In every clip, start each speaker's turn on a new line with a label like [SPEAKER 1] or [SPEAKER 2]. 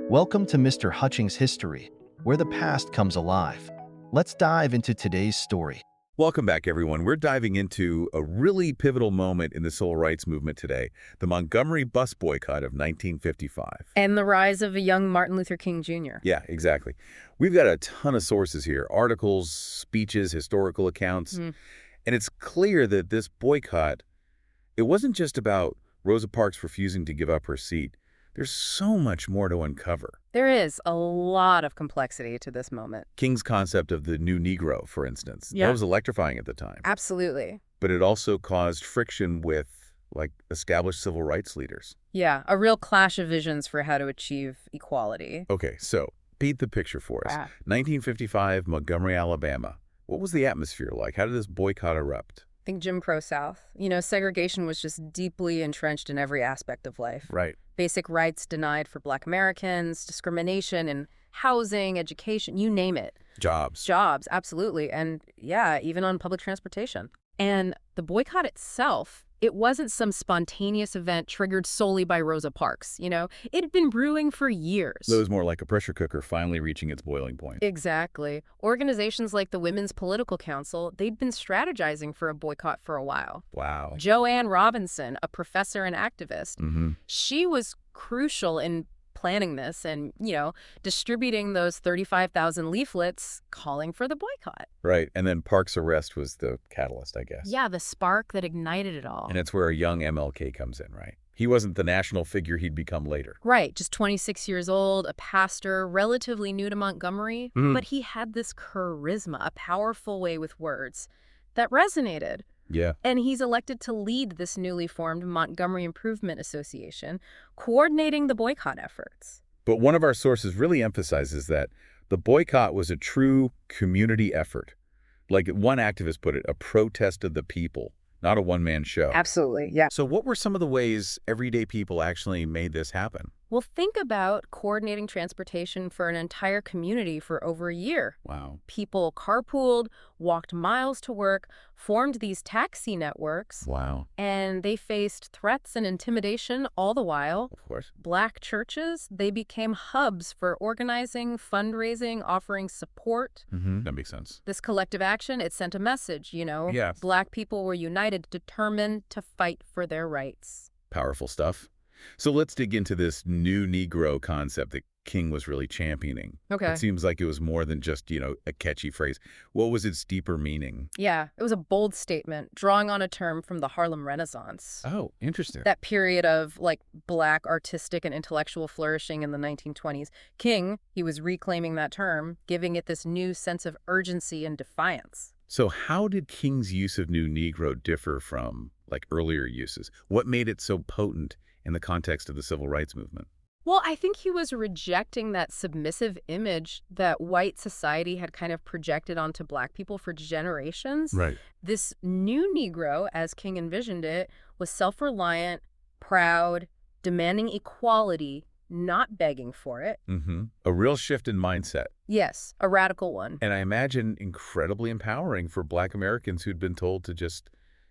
[SPEAKER 1] Welcome to Mr. Hutchings History, where the past comes alive. Let's dive into today's story.
[SPEAKER 2] Welcome back, everyone. We're diving into a really pivotal moment in the civil rights movement today, the Montgomery Bus Boycott of 1955.
[SPEAKER 3] And the rise of a young Martin Luther King Jr.
[SPEAKER 2] Yeah, exactly. We've got a ton of sources here, articles, speeches, historical accounts, and it's clear that this boycott, it wasn't just about Rosa Parks refusing to give up her seat. There's so much more to uncover.
[SPEAKER 3] There is a lot of complexity to this moment.
[SPEAKER 2] King's concept of the new Negro, for instance,
[SPEAKER 3] Yeah.
[SPEAKER 2] that was electrifying at the time.
[SPEAKER 3] Absolutely.
[SPEAKER 2] But it also caused friction with, established civil rights leaders.
[SPEAKER 3] Yeah, a real clash of visions for how to achieve equality.
[SPEAKER 2] Okay, so paint the picture for us.
[SPEAKER 3] Wow.
[SPEAKER 2] 1955, Montgomery, Alabama. What was the atmosphere like? How did this boycott erupt?
[SPEAKER 3] Think Jim Crow South. Segregation was just deeply entrenched in every aspect of life.
[SPEAKER 2] Right.
[SPEAKER 3] Basic rights denied for Black Americans, discrimination in housing, education, you name it.
[SPEAKER 2] Jobs.
[SPEAKER 3] Jobs, absolutely. And yeah, even on public transportation. And the boycott itself, it wasn't some spontaneous event triggered solely by Rosa Parks. It had been brewing for years.
[SPEAKER 2] It was more like a pressure cooker finally reaching its boiling point.
[SPEAKER 3] Exactly. Organizations like the Women's Political Council, they'd been strategizing for a boycott for a while.
[SPEAKER 2] Wow.
[SPEAKER 3] Joanne Robinson, a professor and activist, she was crucial in planning this and, distributing those 35,000 leaflets calling for the boycott.
[SPEAKER 2] Right, and then Parks' arrest was the catalyst, I guess.
[SPEAKER 3] Yeah, the spark that ignited it all.
[SPEAKER 2] And it's where a young MLK comes in, right? He wasn't the national figure he'd become later.
[SPEAKER 3] Right, just 26 years old, a pastor, relatively new to Montgomery, but he had this charisma, a powerful way with words that resonated.
[SPEAKER 2] Yeah.
[SPEAKER 3] And he's elected to lead this newly formed Montgomery Improvement Association, coordinating the boycott efforts.
[SPEAKER 2] But one of our sources really emphasizes that the boycott was a true community effort. Like one activist put it, a protest of the people, not a one-man show.
[SPEAKER 3] Absolutely, yeah.
[SPEAKER 2] So what were some of the ways everyday people actually made this happen?
[SPEAKER 3] Well, think about coordinating transportation for an entire community for over a year.
[SPEAKER 2] Wow.
[SPEAKER 3] People carpooled, walked miles to work, formed these taxi networks,
[SPEAKER 2] Wow.
[SPEAKER 3] and they faced threats and intimidation all the while.
[SPEAKER 2] Of course.
[SPEAKER 3] Black churches, they became hubs for organizing, fundraising, offering support.
[SPEAKER 2] That makes sense.
[SPEAKER 3] This collective action, it sent a message,
[SPEAKER 2] Yes.
[SPEAKER 3] Black people were united, determined to fight for their rights.
[SPEAKER 2] Powerful stuff. So let's dig into this new Negro concept that King was really championing.
[SPEAKER 3] Okay.
[SPEAKER 2] It seems like it was more than just, a catchy phrase. What was its deeper meaning?
[SPEAKER 3] Yeah, it was a bold statement, drawing on a term from the Harlem Renaissance.
[SPEAKER 2] Oh, interesting.
[SPEAKER 3] That period of, Black artistic and intellectual flourishing in the 1920s. King, he was reclaiming that term, giving it this new sense of urgency and defiance.
[SPEAKER 2] So how did King's use of new Negro differ from, earlier uses? What made it so potent in the context of the civil rights movement?
[SPEAKER 3] Well, I think he was rejecting that submissive image that white society had kind of projected onto Black people for generations.
[SPEAKER 2] Right.
[SPEAKER 3] This new Negro, as King envisioned it, was self-reliant, proud, demanding equality, not begging for it.
[SPEAKER 2] A real shift in mindset.
[SPEAKER 3] Yes, a radical one.
[SPEAKER 2] And I imagine incredibly empowering for Black Americans who'd been told to just,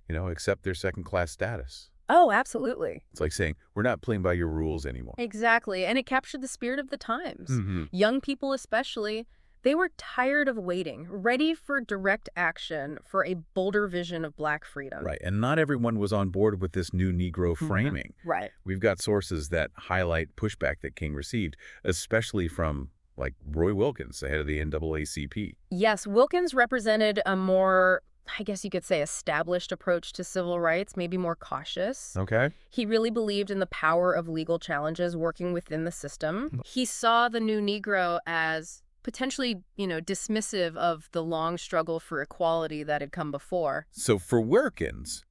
[SPEAKER 2] accept their second-class status.
[SPEAKER 3] Oh, absolutely.
[SPEAKER 2] It's like saying, we're not playing by your rules anymore.
[SPEAKER 3] Exactly. And it captured the spirit of the times.
[SPEAKER 2] Mm-hmm.
[SPEAKER 3] Young people especially, they were tired of waiting, ready for direct action, for a bolder vision of Black freedom.
[SPEAKER 2] Right. And not everyone was on board with this new Negro framing.
[SPEAKER 3] Right.
[SPEAKER 2] We've got sources that highlight pushback that King received, especially from, Roy Wilkins, the head of the NAACP.
[SPEAKER 3] Yes, Wilkins represented a more, I guess you could say, established approach to civil rights, maybe more cautious.
[SPEAKER 2] Okay.
[SPEAKER 3] He really believed in the power of legal challenges working within the system. He saw the new Negro as potentially, dismissive of the long struggle for equality that had come before.
[SPEAKER 2] So for Wilkins,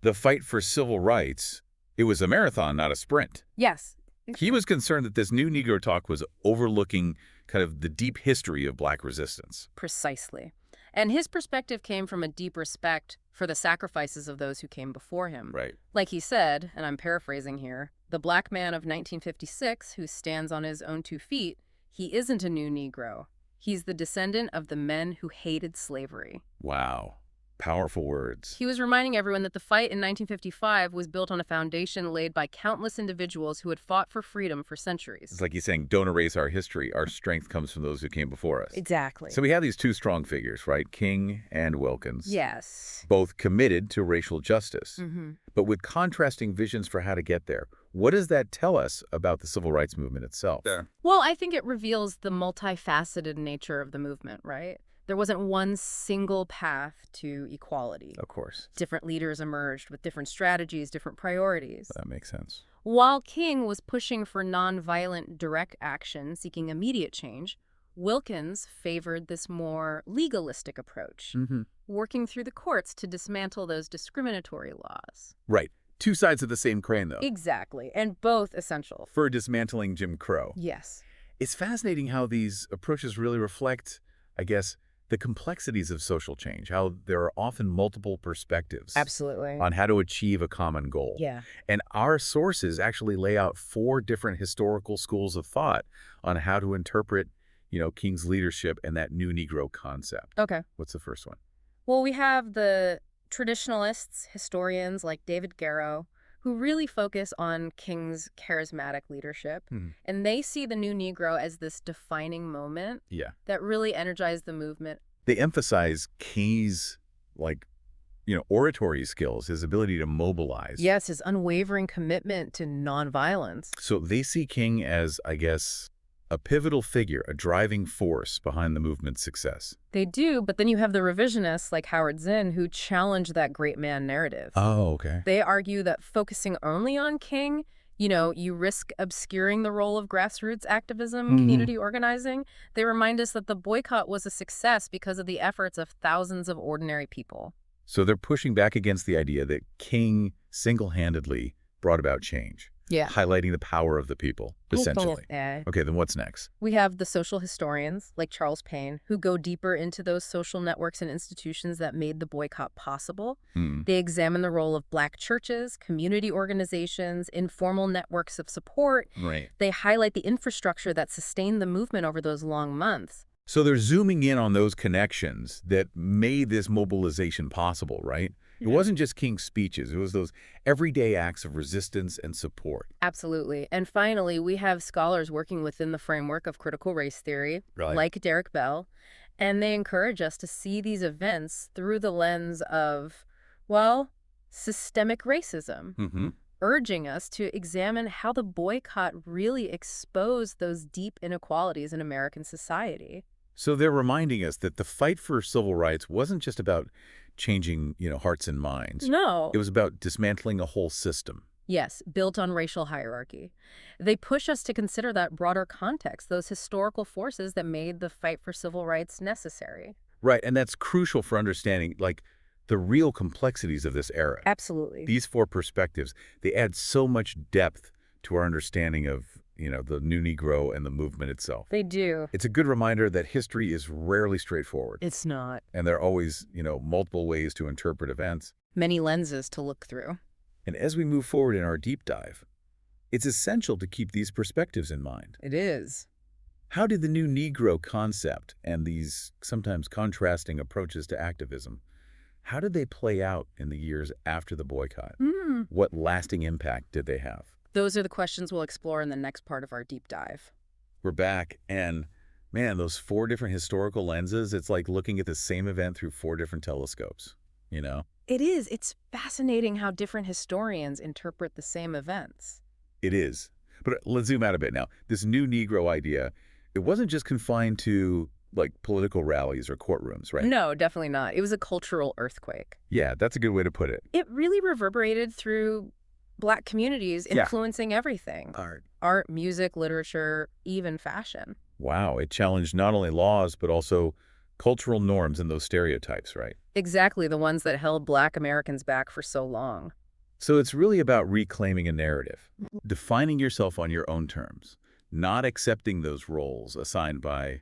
[SPEAKER 2] the fight for civil rights, it was a marathon, not a sprint.
[SPEAKER 3] Yes.
[SPEAKER 2] He was concerned that this new Negro talk was overlooking kind of the deep history of Black resistance.
[SPEAKER 3] Precisely. And his perspective came from a deep respect for the sacrifices of those who came before him.
[SPEAKER 2] Right.
[SPEAKER 3] Like he said, and I'm paraphrasing here, the Black man of 1956 who stands on his own 2 feet, he isn't a new Negro. He's the descendant of the men who hated slavery.
[SPEAKER 2] Wow. Powerful words.
[SPEAKER 3] He was reminding everyone that the fight in 1955 was built on a foundation laid by countless individuals who had fought for freedom for centuries.
[SPEAKER 2] It's like he's saying, don't erase our history. Our strength comes from those who came before us.
[SPEAKER 3] Exactly.
[SPEAKER 2] So we have these two strong figures, right? King and Wilkins.
[SPEAKER 3] Yes.
[SPEAKER 2] Both committed to racial justice, but with contrasting visions for how to get there. What does that tell us about the civil rights movement itself?
[SPEAKER 3] Well, I think it reveals the multifaceted nature of the movement, right? There wasn't one single path to equality.
[SPEAKER 2] Of course.
[SPEAKER 3] Different leaders emerged with different strategies, different priorities.
[SPEAKER 2] That makes sense.
[SPEAKER 3] While King was pushing for nonviolent direct action, seeking immediate change, Wilkins favored this more legalistic approach, working through the courts to dismantle those discriminatory laws.
[SPEAKER 2] Right. Two sides of the same crane, though.
[SPEAKER 3] Exactly, and both essential.
[SPEAKER 2] For dismantling Jim Crow.
[SPEAKER 3] Yes.
[SPEAKER 2] It's fascinating how these approaches really reflect, I guess, the complexities of social change, how there are often multiple perspectives.
[SPEAKER 3] Absolutely.
[SPEAKER 2] On how to achieve a common goal.
[SPEAKER 3] Yeah.
[SPEAKER 2] And our sources actually lay out 4 different historical schools of thought on how to interpret, King's leadership and that new Negro concept.
[SPEAKER 3] Okay.
[SPEAKER 2] What's the first one?
[SPEAKER 3] Well, we have the traditionalists, historians like David Garrow, who really focus on King's charismatic leadership. And they see the new Negro as this defining moment that really energized the movement.
[SPEAKER 2] They emphasize King's, oratory skills, his ability to mobilize.
[SPEAKER 3] Yes, his unwavering commitment to nonviolence.
[SPEAKER 2] So they see King as, I guess, a pivotal figure, a driving force behind the movement's success.
[SPEAKER 3] They do, but then you have the revisionists like Howard Zinn who challenge that great man narrative.
[SPEAKER 2] Oh, okay.
[SPEAKER 3] They argue that focusing only on King, you risk obscuring the role of grassroots activism, community organizing. They remind us that the boycott was a success because of the efforts of thousands of ordinary people.
[SPEAKER 2] So they're pushing back against the idea that King single-handedly brought about change.
[SPEAKER 3] Yeah.
[SPEAKER 2] Highlighting the power of the people, essentially.
[SPEAKER 3] Yeah.
[SPEAKER 2] Okay, then what's next?
[SPEAKER 3] We have the social historians, like Charles Payne, who go deeper into those social networks and institutions that made the boycott possible. They examine the role of Black churches, community organizations, informal networks of support.
[SPEAKER 2] Right.
[SPEAKER 3] They highlight the infrastructure that sustained the movement over those long months.
[SPEAKER 2] So they're zooming in on those connections that made this mobilization possible, right? It wasn't just King's speeches. It was those everyday acts of resistance and support.
[SPEAKER 3] Absolutely. And finally, we have scholars working within the framework of critical race theory, like Derek Bell, and they encourage us to see these events through the lens of, systemic racism, urging us to examine how the boycott really exposed those deep inequalities in American society.
[SPEAKER 2] So they're reminding us that the fight for civil rights wasn't just about changing, hearts and minds.
[SPEAKER 3] No.
[SPEAKER 2] It was about dismantling a whole system.
[SPEAKER 3] Yes, built on racial hierarchy. They push us to consider that broader context, those historical forces that made the fight for civil rights necessary.
[SPEAKER 2] Right, and that's crucial for understanding, the real complexities of this era.
[SPEAKER 3] Absolutely.
[SPEAKER 2] These 4 perspectives, they add so much depth to our understanding of, the new Negro and the movement itself.
[SPEAKER 3] They do.
[SPEAKER 2] It's a good reminder that history is rarely straightforward.
[SPEAKER 3] It's not.
[SPEAKER 2] And there are always, multiple ways to interpret events.
[SPEAKER 3] Many lenses to look through.
[SPEAKER 2] And as we move forward in our deep dive, it's essential to keep these perspectives in mind.
[SPEAKER 3] It is.
[SPEAKER 2] How did the new Negro concept and these sometimes contrasting approaches to activism, how did they play out in the years after the boycott? What lasting impact did they have?
[SPEAKER 3] Those are the questions we'll explore in the next part of our deep dive.
[SPEAKER 2] We're back, and man, those 4 different historical lenses, it's like looking at the same event through 4 different telescopes,
[SPEAKER 3] It is. It's fascinating how different historians interpret the same events.
[SPEAKER 2] It is. But let's zoom out a bit now. This new Negro idea, it wasn't just confined to, political rallies or courtrooms, right?
[SPEAKER 3] No, definitely not. It was a cultural earthquake.
[SPEAKER 2] Yeah, that's a good way to put it.
[SPEAKER 3] It really reverberated through Black communities, influencing everything. Art, music, literature, even fashion.
[SPEAKER 2] Wow, it challenged not only laws, but also cultural norms and those stereotypes, right?
[SPEAKER 3] Exactly, the ones that held Black Americans back for so long.
[SPEAKER 2] So it's really about reclaiming a narrative, defining yourself on your own terms, not accepting those roles assigned by,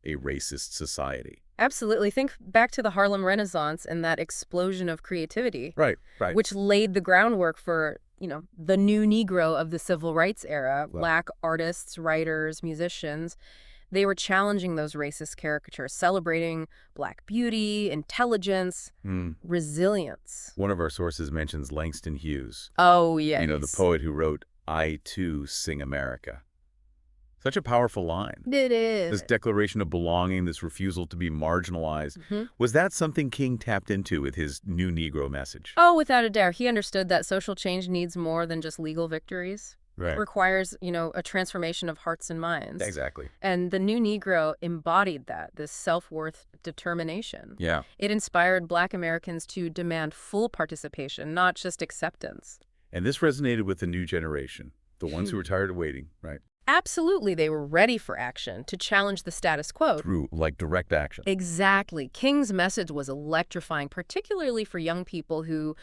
[SPEAKER 2] a racist society.
[SPEAKER 3] Absolutely. Think back to the Harlem Renaissance and that explosion of creativity.
[SPEAKER 2] Right.
[SPEAKER 3] Which laid the groundwork for, the new Negro of the civil rights era, Black artists, writers, musicians. They were challenging those racist caricatures, celebrating Black beauty, intelligence, resilience.
[SPEAKER 2] One of our sources mentions Langston Hughes.
[SPEAKER 3] Oh, yes.
[SPEAKER 2] You know, the poet who wrote, "I too sing America." Such a powerful line.
[SPEAKER 3] It is.
[SPEAKER 2] This declaration of belonging, this refusal to be marginalized. Was that something King tapped into with his New Negro message?
[SPEAKER 3] Oh, without a doubt. He understood that social change needs more than just legal victories.
[SPEAKER 2] Right.
[SPEAKER 3] It requires, a transformation of hearts and minds.
[SPEAKER 2] Exactly.
[SPEAKER 3] And the New Negro embodied that, this self-worth determination.
[SPEAKER 2] Yeah.
[SPEAKER 3] It inspired Black Americans to demand full participation, not just acceptance.
[SPEAKER 2] And this resonated with the new generation, the ones who were tired of waiting, right?
[SPEAKER 3] Absolutely, they were ready for action, to challenge the status quo.
[SPEAKER 2] Through, like, direct action.
[SPEAKER 3] Exactly. King's message was electrifying, particularly for young people who,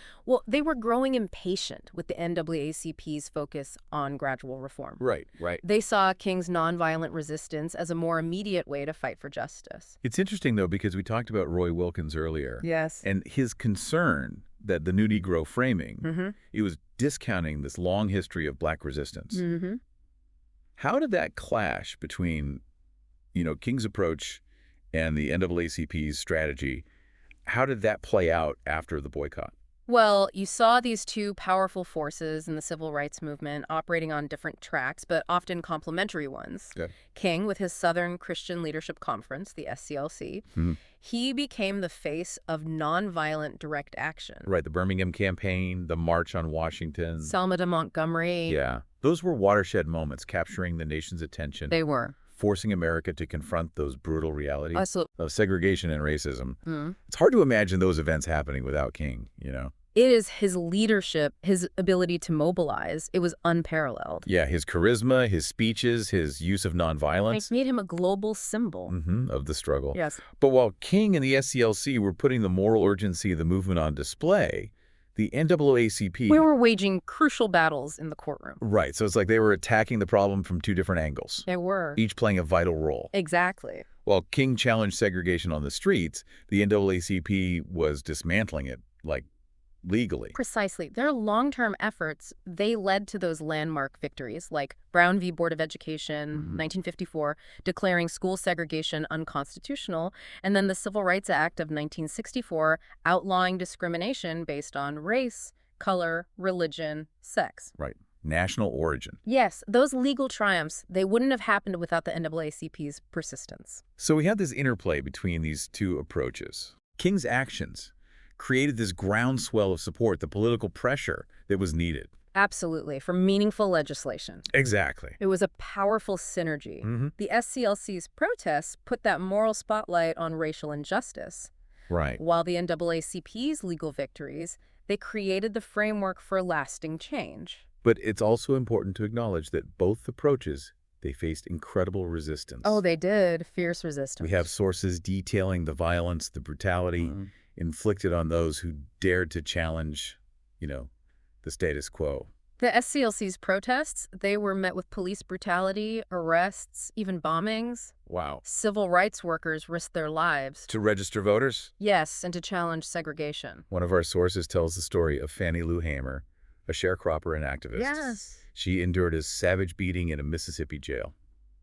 [SPEAKER 3] they were growing impatient with the NAACP's focus on gradual reform.
[SPEAKER 2] Right, right.
[SPEAKER 3] They saw King's nonviolent resistance as a more immediate way to fight for justice.
[SPEAKER 2] It's interesting, though, because we talked about Roy Wilkins earlier.
[SPEAKER 3] Yes.
[SPEAKER 2] And his concern that the New Negro framing, it was discounting this long history of Black resistance. How did that clash between, King's approach and the NAACP's strategy? How did that play out after the boycott?
[SPEAKER 3] Well, you saw these two powerful forces in the civil rights movement operating on different tracks, but often complementary ones.
[SPEAKER 2] Good.
[SPEAKER 3] King, with his Southern Christian Leadership Conference, the SCLC, he became the face of nonviolent direct action.
[SPEAKER 2] Right, the Birmingham campaign, the March on Washington.
[SPEAKER 3] Selma to Montgomery.
[SPEAKER 2] Yeah, those were watershed moments, capturing the nation's attention.
[SPEAKER 3] They were.
[SPEAKER 2] Forcing America to confront those brutal realities
[SPEAKER 3] of
[SPEAKER 2] segregation and racism. It's hard to imagine those events happening without King,
[SPEAKER 3] It is his leadership, his ability to mobilize. It was unparalleled.
[SPEAKER 2] Yeah, his charisma, his speeches, his use of nonviolence.
[SPEAKER 3] It made him a global symbol.
[SPEAKER 2] Of the struggle.
[SPEAKER 3] Yes.
[SPEAKER 2] But while King and the SCLC were putting the moral urgency of the movement on display, the NAACP...
[SPEAKER 3] We were waging crucial battles in the courtroom.
[SPEAKER 2] Right, so it's like they were attacking the problem from two different angles.
[SPEAKER 3] They were.
[SPEAKER 2] Each playing a vital role.
[SPEAKER 3] Exactly.
[SPEAKER 2] While King challenged segregation on the streets, the NAACP was dismantling it, legally.
[SPEAKER 3] Precisely. Their long-term efforts, they led to those landmark victories, like Brown v. Board of Education, 1954, declaring school segregation unconstitutional, and then the Civil Rights Act of 1964, outlawing discrimination based on race, color, religion, sex.
[SPEAKER 2] Right. National origin.
[SPEAKER 3] Yes, those legal triumphs, they wouldn't have happened without the NAACP's persistence.
[SPEAKER 2] So we had this interplay between these two approaches. King's actions created this groundswell of support, the political pressure that was needed.
[SPEAKER 3] Absolutely, for meaningful legislation.
[SPEAKER 2] Exactly.
[SPEAKER 3] It was a powerful synergy. The SCLC's protests put that moral spotlight on racial injustice.
[SPEAKER 2] Right.
[SPEAKER 3] While the NAACP's legal victories, they created the framework for lasting change.
[SPEAKER 2] But it's also important to acknowledge that both approaches, they faced incredible resistance.
[SPEAKER 3] Oh, they did. Fierce resistance.
[SPEAKER 2] We have sources detailing the violence, the brutality inflicted on those who dared to challenge, the status quo.
[SPEAKER 3] The SCLC's protests, they were met with police brutality, arrests, even bombings.
[SPEAKER 2] Wow.
[SPEAKER 3] Civil rights workers risked their lives.
[SPEAKER 2] To register voters?
[SPEAKER 3] Yes, and to challenge segregation.
[SPEAKER 2] One of our sources tells the story of Fannie Lou Hamer, a sharecropper and activist.
[SPEAKER 3] Yes.
[SPEAKER 2] She endured a savage beating in a Mississippi jail.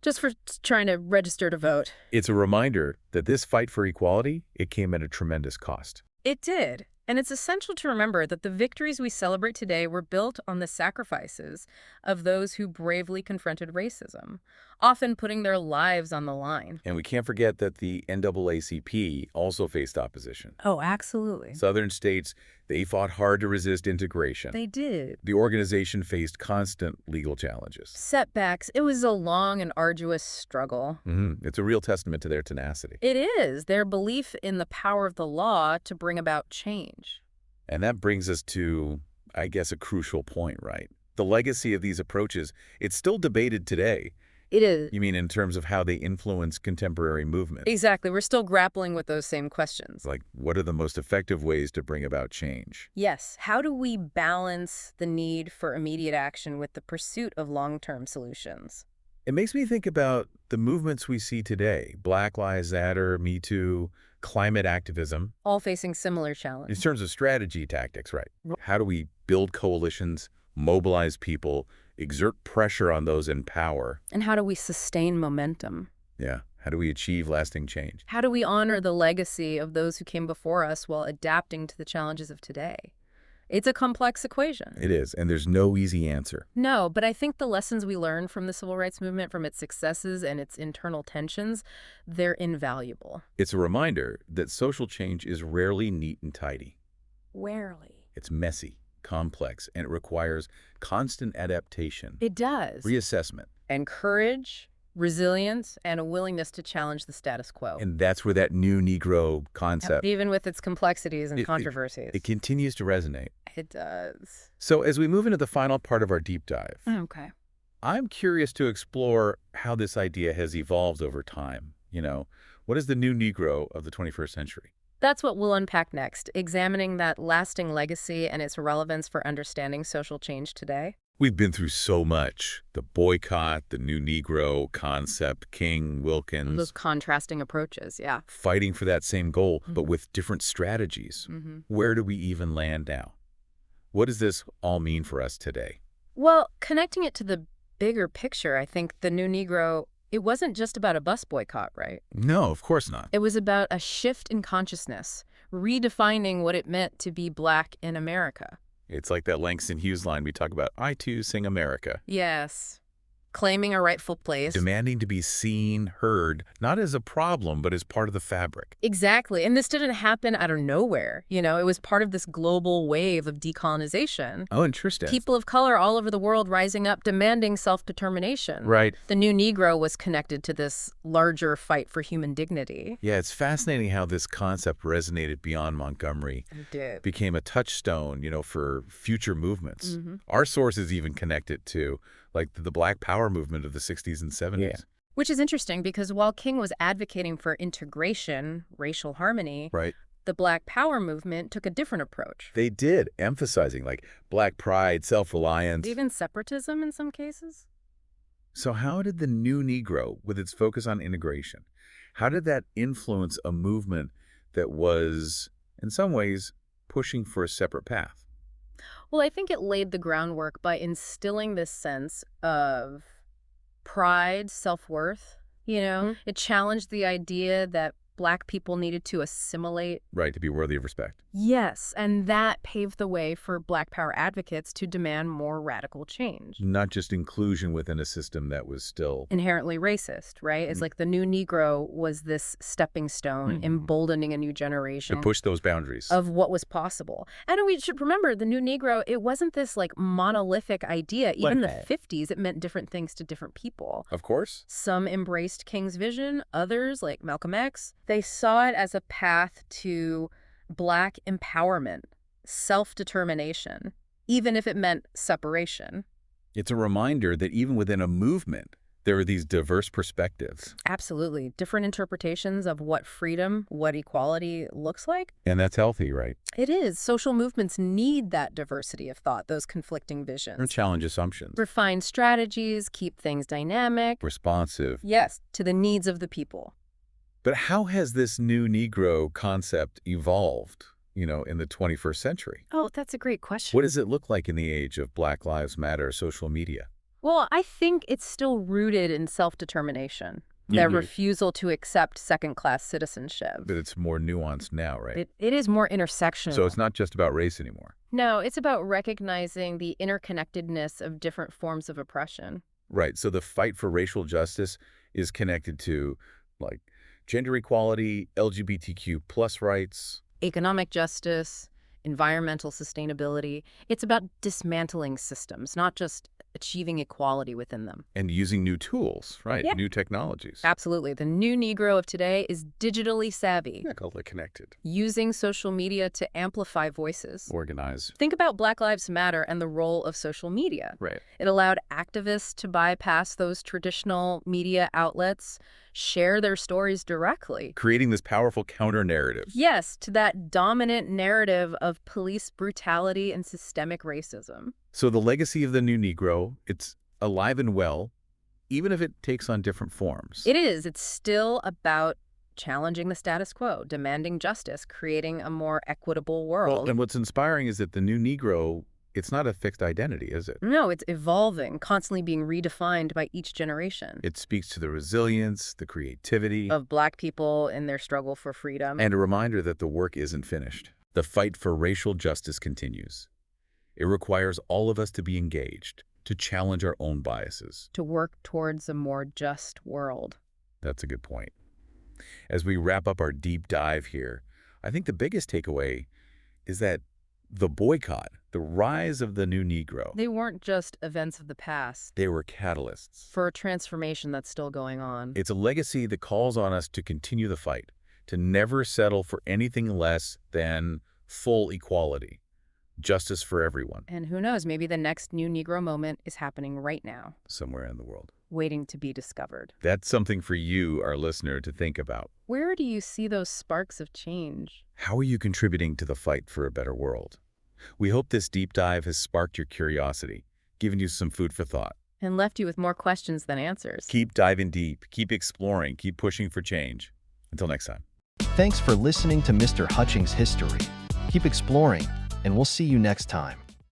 [SPEAKER 3] Just for trying to register to vote.
[SPEAKER 2] It's a reminder that this fight for equality, it came at a tremendous cost.
[SPEAKER 3] It did. And it's essential to remember that the victories we celebrate today were built on the sacrifices of those who bravely confronted racism, often putting their lives on the line.
[SPEAKER 2] And we can't forget that the NAACP also faced opposition.
[SPEAKER 3] Oh, absolutely.
[SPEAKER 2] Southern states, they fought hard to resist integration.
[SPEAKER 3] They did.
[SPEAKER 2] The organization faced constant legal challenges.
[SPEAKER 3] Setbacks. It was a long and arduous struggle.
[SPEAKER 2] It's a real testament to their tenacity.
[SPEAKER 3] It is. Their belief in the power of the law to bring about change.
[SPEAKER 2] And that brings us to, I guess, a crucial point, right? The legacy of these approaches, it's still debated today.
[SPEAKER 3] It is.
[SPEAKER 2] You mean in terms of how they influence contemporary movements?
[SPEAKER 3] Exactly. We're still grappling with those same questions.
[SPEAKER 2] Like, what are the most effective ways to bring about change?
[SPEAKER 3] Yes. How do we balance the need for immediate action with the pursuit of long-term solutions?
[SPEAKER 2] It makes me think about the movements we see today. Black Lives Matter, Me Too, climate activism.
[SPEAKER 3] All facing similar challenges.
[SPEAKER 2] In terms of strategy tactics, right? How do we build coalitions, mobilize people, exert pressure on those in power?
[SPEAKER 3] And how do we sustain momentum?
[SPEAKER 2] Yeah. How do we achieve lasting change?
[SPEAKER 3] How do we honor the legacy of those who came before us while adapting to the challenges of today? It's a complex equation.
[SPEAKER 2] It is, and there's no easy answer.
[SPEAKER 3] No, but I think the lessons we learned from the civil rights movement, from its successes and its internal tensions, they're invaluable.
[SPEAKER 2] It's a reminder that social change is rarely neat and tidy.
[SPEAKER 3] Rarely.
[SPEAKER 2] It's messy, complex, and it requires constant adaptation.
[SPEAKER 3] It does.
[SPEAKER 2] Reassessment.
[SPEAKER 3] And courage, resilience, and a willingness to challenge the status quo.
[SPEAKER 2] And that's where that new Negro concept,
[SPEAKER 3] Even with its complexities and controversies.
[SPEAKER 2] it continues to resonate.
[SPEAKER 3] It does.
[SPEAKER 2] So as we move into the final part of our deep dive,
[SPEAKER 3] Okay.
[SPEAKER 2] I'm curious to explore how this idea has evolved over time. What is the new Negro of the 21st century?
[SPEAKER 3] That's what we'll unpack next, examining that lasting legacy and its relevance for understanding social change today.
[SPEAKER 2] We've been through so much. The boycott, the new Negro concept, King, Wilkins.
[SPEAKER 3] Those contrasting approaches, yeah.
[SPEAKER 2] Fighting for that same goal, but with different strategies. Where do we even land now? What does this all mean for us today?
[SPEAKER 3] Well, connecting it to the bigger picture, I think the new Negro, it wasn't just about a bus boycott, right?
[SPEAKER 2] No, of course not.
[SPEAKER 3] It was about a shift in consciousness, redefining what it meant to be Black in America.
[SPEAKER 2] It's like that Langston Hughes line we talk about, I too sing America.
[SPEAKER 3] Yes. Claiming a rightful place.
[SPEAKER 2] Demanding to be seen, heard, not as a problem, but as part of the fabric.
[SPEAKER 3] Exactly. And this didn't happen out of nowhere. It was part of this global wave of decolonization.
[SPEAKER 2] Oh, interesting.
[SPEAKER 3] People of color all over the world rising up, demanding self-determination.
[SPEAKER 2] Right.
[SPEAKER 3] The new Negro was connected to this larger fight for human dignity.
[SPEAKER 2] Yeah, it's fascinating how this concept resonated beyond Montgomery.
[SPEAKER 3] It did.
[SPEAKER 2] Became a touchstone, for future movements. Our sources even connect it to the Black Power movement of the 60s and 70s.
[SPEAKER 3] Yeah. Which is interesting because while King was advocating for integration, racial harmony,
[SPEAKER 2] right,
[SPEAKER 3] the Black Power movement took a different approach.
[SPEAKER 2] They did, emphasizing Black pride, self-reliance.
[SPEAKER 3] Even separatism in some cases.
[SPEAKER 2] So how did the new Negro, with its focus on integration, how did that influence a movement that was, in some ways, pushing for a separate path?
[SPEAKER 3] Well, I think it laid the groundwork by instilling this sense of pride, self-worth. It challenged the idea that Black people needed to assimilate.
[SPEAKER 2] Right, to be worthy of respect.
[SPEAKER 3] Yes, and that paved the way for Black Power advocates to demand more radical change.
[SPEAKER 2] Not just inclusion within a system that was still
[SPEAKER 3] inherently racist, right? It's like the new Negro was this stepping stone, emboldening a new generation.
[SPEAKER 2] To push those boundaries.
[SPEAKER 3] Of what was possible. And we should remember, the new Negro, it wasn't this monolithic idea. Even in the 50s, it meant different things to different people.
[SPEAKER 2] Of course.
[SPEAKER 3] Some embraced King's vision. Others, like Malcolm X, they saw it as a path to Black empowerment, self-determination, even if it meant separation.
[SPEAKER 2] It's a reminder that even within a movement, there are these diverse perspectives.
[SPEAKER 3] Absolutely. Different interpretations of what freedom, what equality looks like.
[SPEAKER 2] And that's healthy, right?
[SPEAKER 3] It is. Social movements need that diversity of thought, those conflicting visions.
[SPEAKER 2] Or challenge assumptions.
[SPEAKER 3] Refine strategies, keep things dynamic.
[SPEAKER 2] Responsive.
[SPEAKER 3] Yes, to the needs of the people.
[SPEAKER 2] But how has this new Negro concept evolved, in the 21st century?
[SPEAKER 3] Oh, that's a great question.
[SPEAKER 2] What does it look like in the age of Black Lives Matter, social media?
[SPEAKER 3] Well, I think it's still rooted in self-determination, their refusal to accept second-class citizenship.
[SPEAKER 2] But it's more nuanced now, right?
[SPEAKER 3] It is more intersectional.
[SPEAKER 2] So it's not just about race anymore.
[SPEAKER 3] No, it's about recognizing the interconnectedness of different forms of oppression.
[SPEAKER 2] Right. So the fight for racial justice is connected to, gender equality, LGBTQ plus rights.
[SPEAKER 3] Economic justice, environmental sustainability. It's about dismantling systems, not just achieving equality within them.
[SPEAKER 2] And using new tools, right?
[SPEAKER 3] Yeah.
[SPEAKER 2] New technologies.
[SPEAKER 3] Absolutely. The new Negro of today is digitally savvy.
[SPEAKER 2] Yeah, called connected.
[SPEAKER 3] Using social media to amplify voices.
[SPEAKER 2] Organize.
[SPEAKER 3] Think about Black Lives Matter and the role of social media.
[SPEAKER 2] Right.
[SPEAKER 3] It allowed activists to bypass those traditional media outlets, share their stories directly.
[SPEAKER 2] Creating this powerful counter-narrative.
[SPEAKER 3] Yes, to that dominant narrative of police brutality and systemic racism.
[SPEAKER 2] So the legacy of the new Negro, it's alive and well, even if it takes on different forms.
[SPEAKER 3] It is. It's still about challenging the status quo, demanding justice, creating a more equitable world.
[SPEAKER 2] Well, and what's inspiring is that the new Negro it's not a fixed identity, is it?
[SPEAKER 3] No, it's evolving, constantly being redefined by each generation.
[SPEAKER 2] It speaks to the resilience, the creativity,
[SPEAKER 3] Of Black people in their struggle for freedom.
[SPEAKER 2] and a reminder that the work isn't finished. The fight for racial justice continues. It requires all of us to be engaged, to challenge our own biases.
[SPEAKER 3] to work towards a more just world.
[SPEAKER 2] That's a good point. As we wrap up our deep dive here, I think the biggest takeaway is that the boycott, the rise of the new Negro,
[SPEAKER 3] They weren't just events of the past
[SPEAKER 2] they were catalysts.
[SPEAKER 3] for a transformation that's still going on.
[SPEAKER 2] It's a legacy that calls on us to continue the fight, to never settle for anything less than full equality, justice for everyone,
[SPEAKER 3] And who knows, maybe the next new Negro moment is happening right now,
[SPEAKER 2] somewhere in the world.
[SPEAKER 3] waiting to be discovered.
[SPEAKER 2] That's something for you, our listener, to think about.
[SPEAKER 3] Where do you see those sparks of change?
[SPEAKER 2] How are you contributing to the fight for a better world? We hope this deep dive has sparked your curiosity, given you some food for thought.
[SPEAKER 3] And left you with more questions than answers.
[SPEAKER 2] Keep diving deep, keep exploring, keep pushing for change. Until next time.
[SPEAKER 1] Thanks for listening to Mr. Hutchings History. Keep exploring, and we'll see you next time.